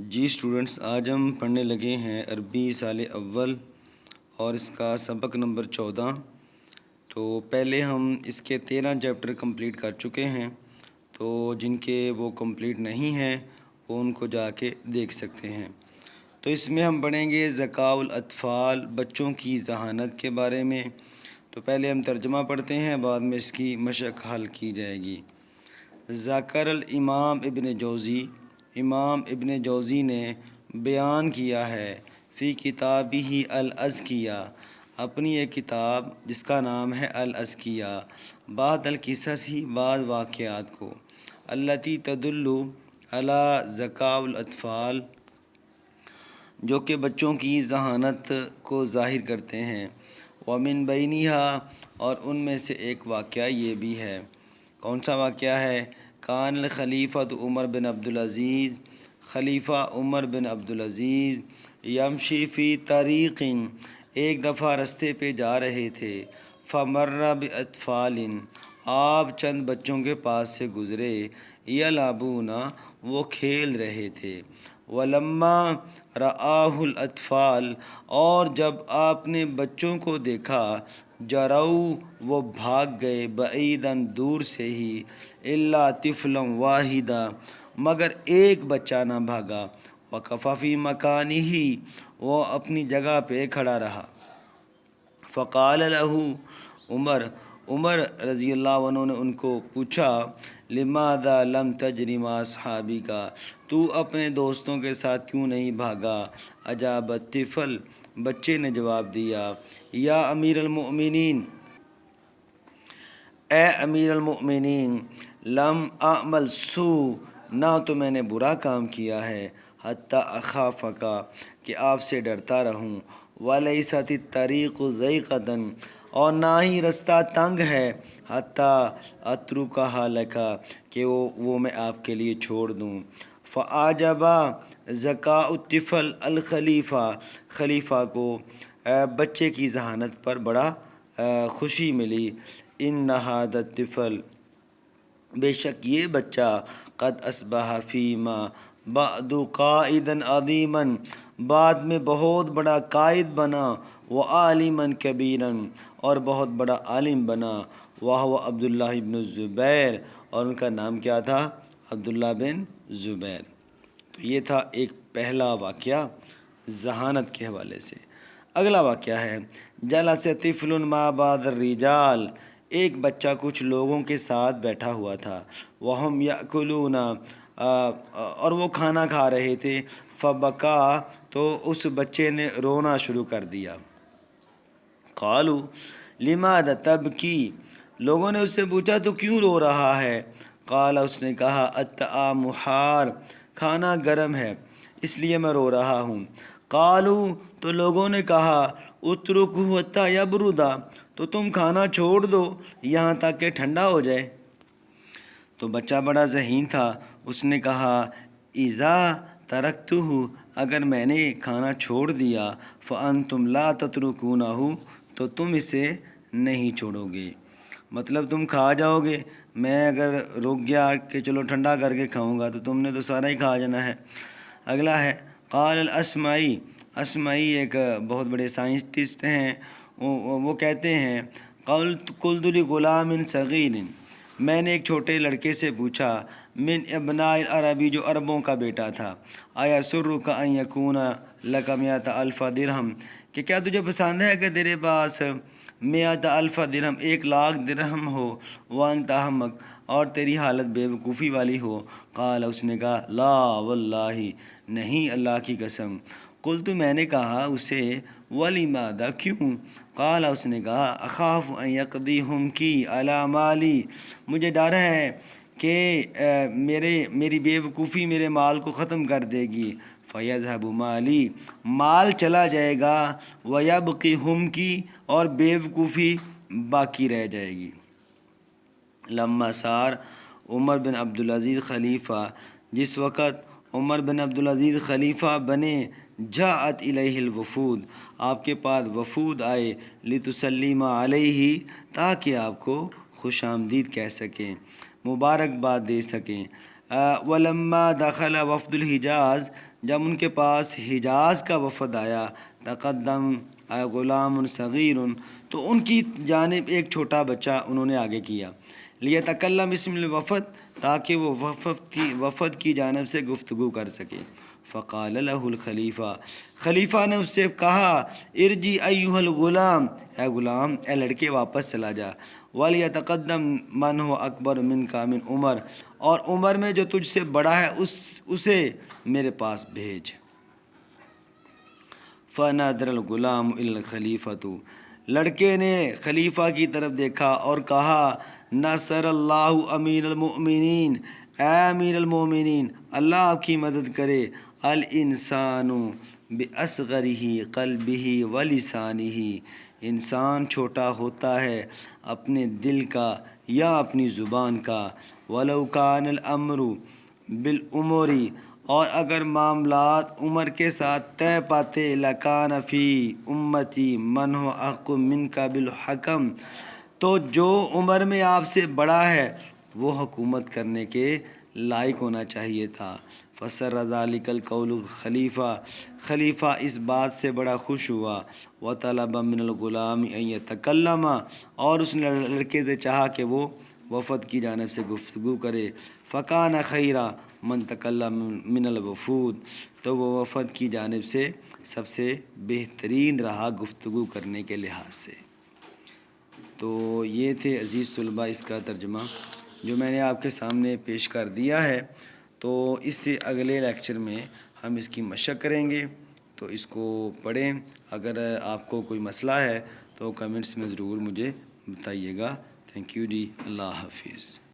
جی students, آج ہم پڑھنے لگے ہیں عربی سال اول اور اس کا سبق نمبر 14۔ تو پہلے ہم اس کے 13 چیپٹر کمپلیٹ کر چکے ہیں، تو جن کے وہ کمپلیٹ نہیں ہیں وہ ان کو جا کے دیکھ سکتے ہیں۔ تو اس میں ہم پڑھیں گے ذکاء الاطفال، بچوں کی ذہانت کے بارے میں۔ تو پہلے ہم ترجمہ پڑھتے ہیں، بعد میں اس کی مشق حل کی جائے گی۔ ذکر الامام ابن جوزی، امام ابن جوزی نے بیان کیا ہے فی کتابہ الازکیہ، اپنی ایک کتاب جس کا نام ہے الازکیہ، بعد القصص ہی بعض واقعات کو، التی تدل علی ذکاء الاطفال، جو کہ بچوں کی ذہانت کو ظاہر کرتے ہیں، ومن بینہا، اور ان میں سے ایک واقعہ یہ بھی ہے۔ کون سا واقعہ ہے؟ کان الخلیفۃ عمر بن عبدالعزیز، خلیفہ عمر بن عبدالعزیز، یمشی فی طریق، ایک دفعہ رستے پہ جا رہے تھے، فمر باطفال، آپ چند بچوں کے پاس سے گزرے، یلعبون، وہ کھیل رہے تھے، ولما رآہ الاطفال، اور جب آپ نے بچوں کو دیکھا، جرؤ، وہ بھاگ گئے، بعیداً، دور سے ہی، الا طفلا واحدا، مگر ایک بچہ نہ بھاگا، وقف فی مکانہ، وہ اپنی جگہ پہ کھڑا رہا، فقال لہ عمر رضی اللہ عنہ نے ان کو پوچھا، لماذا لم تجری مع اصحابک، تو اپنے دوستوں کے ساتھ کیوں نہیں بھاگا؟ اجاب الطفل، بچے نے جواب دیا، یا امیر المؤمنین، اے امیر المؤمنین، لم اعمل سوء، نہ تو میں نے برا کام کیا ہے، حتی اخافک، کہ آپ سے ڈرتا رہوں، ولیست الطریق ضیقۃ، اور نہ ہی رستہ تنگ ہے، حتی اترکھا لک، کہ وہ میں آپ کے لیے چھوڑ دوں۔ فاعجب ذکاء الطفل الخلیفہ، خلیفہ کو بچے کی ذہانت پر بڑا خوشی ملی، ان ھذا الطفل، بے شک یہ بچہ، قد اصبح فیما بعد قائدا عظیما، بعد میں بہت بڑا قائد بنا، وعالما کبیرا، اور بہت بڑا عالم بنا، وہو عبداللہ بن الزبیر، اور ان کا نام کیا تھا؟ عبداللہ بن زبیر۔ تو یہ تھا ایک پہلا واقعہ ذہانت کے حوالے سے۔ اگلا واقعہ ہے، جلس طفل مع بعض الرجال، ایک بچہ کچھ لوگوں کے ساتھ بیٹھا ہوا تھا، وہم یأکلون، اور وہ کھانا کھا رہے تھے، فبکا، تو اس بچے نے رونا شروع کر دیا، قالوا لماذا تبکی، لوگوں نے اس سے پوچھا تو کیوں رو رہا ہے؟ قال، اس نے کہا، الطعام حار، کھانا گرم ہے اس لیے میں رو رہا ہوں۔ قالوا، تو لوگوں نے کہا، اترکہ حتی یبرد، تو تم کھانا چھوڑ دو یہاں تک کہ ٹھنڈا ہو جائے۔ تو بچہ بڑا ذہین تھا، اس نے کہا، اذا ترکتہ، اگر میں نے کھانا چھوڑ دیا، فانتم لا تترکونہ، تو تم اسے نہیں چھوڑو گے، مطلب تم کھا جاؤ گے، میں اگر رک گیا کہ چلو ٹھنڈا کر کے کھاؤں گا تو تم نے تو سارا ہی کھا جانا ہے۔ اگلا ہے، قال الاسمعی، اسمعی ایک بہت بڑے سائنٹسٹ ہیں، وہ کہتے ہیں، قلت لغلام صغیر، میں نے ایک چھوٹے لڑکے سے پوچھا، من ابناء العربی، جو عربوں کا بیٹا تھا، ایسرک ان یکون لک مئۃ الف درہم، کہ کیا تجھے پسند ہے کہ تیرے پاس مئۃ الف درہم، 1,00,000 درہم ہو، وانت احمق، اور تیری حالت بے وقوفی والی ہو؟ قال، اس نے کہا، لا واللہ، نہیں اللہ کی قسم۔ قلت، میں نے کہا اسے، ولماذا، کیوں؟ قال، اس نے کہا، اخاف ان یقضی حمقی علی مالی، مجھے ڈر ہے کہ میری بے وقوفی میرے مال کو ختم کر دے گی، فیذهب مالی، مال چلا جائے گا، ویبقی حمقی، اور بے وقوفی باقی رہ جائے گی۔ لما صار عمر بن عبدالعزیز خلیفہ، جس وقت عمر بن عبدالعزیز خلیفہ بنے، جاءت الیہ الوفود، آپ کے پاس وفود آئے، لتسلم علیہ، تاکہ آپ کو خوش آمدید کہہ سکیں، مبارکباد دے سکیں۔ ولما دخل وفد الحجاز، جب ان کے پاس حجاز کا وفد آیا تقدم غلام صغیر، تو ان کی جانب ایک چھوٹا بچہ انہوں نے آگے کیا، لیتکلم بسم الوفد، تاکہ وہ وفد کی جانب سے گفتگو کر سکے۔ فقال له الخلیفہ، خلیفہ نے اس سے کہا، ارجی ایھا الغلام، اے غلام، اے لڑکے واپس چلا جا، ولیتقدم من هو اکبر منک من عمر، اور عمر میں جو تجھ سے بڑا ہے اسے میرے پاس بھیج۔ فنظر الغلام الی الخلیفۃ، لڑکے نے خلیفہ کی طرف دیکھا اور کہا، نصر اللہ امیر المؤمنین، اے امیر المؤمنین، اللہ آپ کی مدد کرے، الانسان باصغرہ قلبہ ولسانہ، انسان چھوٹا ہوتا ہے اپنے دل کا یا اپنی زبان کا، ولو کان الامر بالامور، اور اگر معاملات عمر کے ساتھ طے پاتے، لکان فی امتی من هو احق منک بالحکم، تو جو عمر میں آپ سے بڑا ہے وہ حکومت کرنے کے لائق ہونا چاہیے تھا۔ فسر ذلک القول خلیفہ، خلیفہ اس بات سے بڑا خوش ہوا، وطلب من الغلام ان یتکلم، اور اس نے لڑکے سے چاہا کہ وہ وفد کی جانب سے گفتگو کرے۔ فکان خیر من تکلم من الوفود، تو وہ وفد کی جانب سے سب سے بہترین رہا گفتگو کرنے کے لحاظ سے۔ تو یہ تھے عزیز طلباء اس کا ترجمہ جو میں نے آپ کے سامنے پیش کر دیا ہے۔ تو اس سے اگلے لیکچر میں ہم اس کی مشق کریں گے، تو اس کو پڑھیں۔ اگر آپ کو کوئی مسئلہ ہے تو کمنٹس میں ضرور مجھے بتائیے گا۔ تھینک یو جی، اللہ حافظ۔